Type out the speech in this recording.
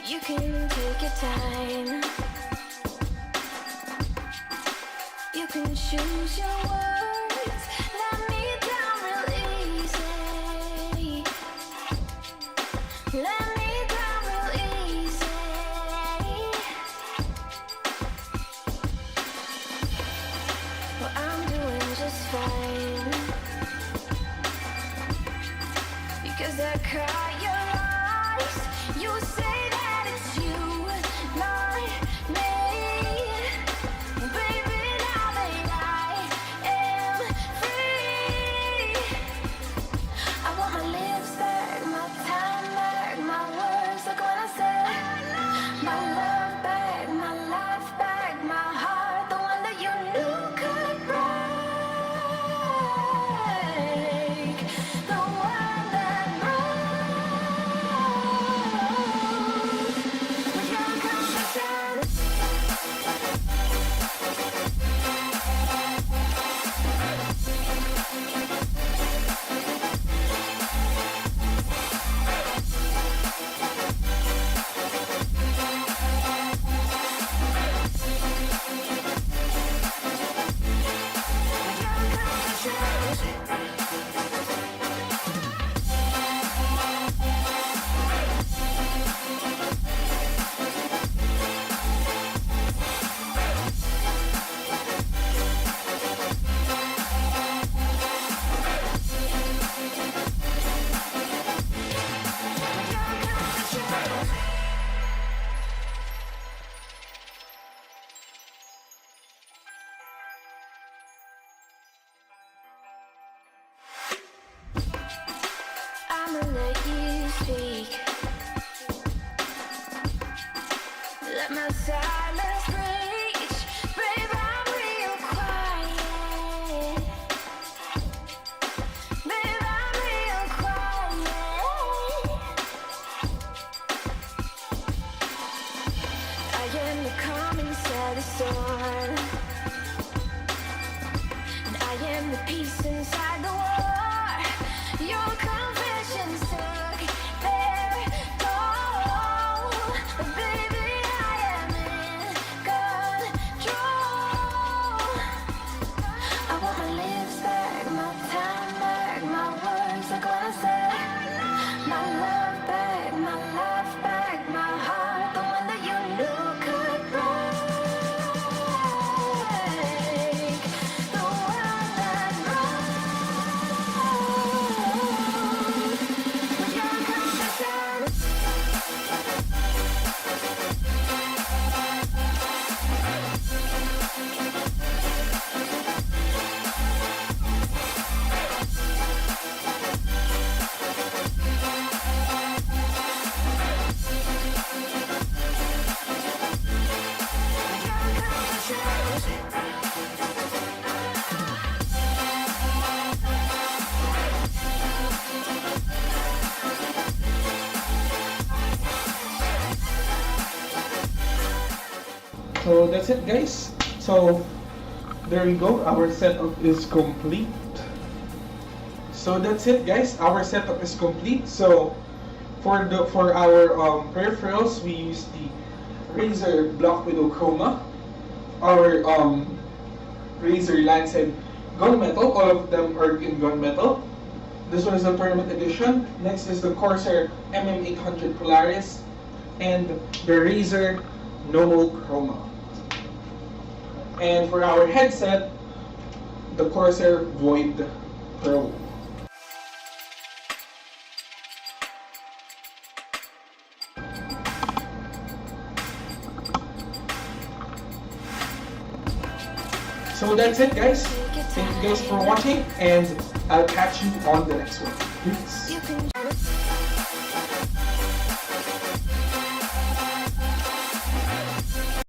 You can take your time. You can choose your words. Let me down real easy. Let me down real easy. Well, I'm doing just fine. Because I caught your eyes. You say that it's you, not me. Baby, now that I am free, I want my lips back, my time back, my words like what I said. My love back, my life back, my heart, the one that you knew could break. The one that broke with your confession. I'ma let you speak. Let my silence reach. Babe, I'm real quiet. Babe, I'm real quiet. I am the calm inside the storm, and I am the peace inside the war. Your confessions took their toll, but baby, I am in control. I want my lips back, my time back, my words like what I said. My love back, my life back, my heart, the one that you knew could break. The one that broke with your confession. So that's it, guys. So there you go, our setup is complete. So that's it, guys, our setup is complete. So for our peripherals, we use the Razer Black Widow Chroma, our Razer Lancet Gunmetal. All of them are in gunmetal. This one is the tournament edition. Next is the Corsair RM850X Polaris and the Razer Normal Chroma. And for our headset, the Corsair Void Pro. So that's it, guys. Thank you guys for watching, and I'll catch you on the next one. Peace.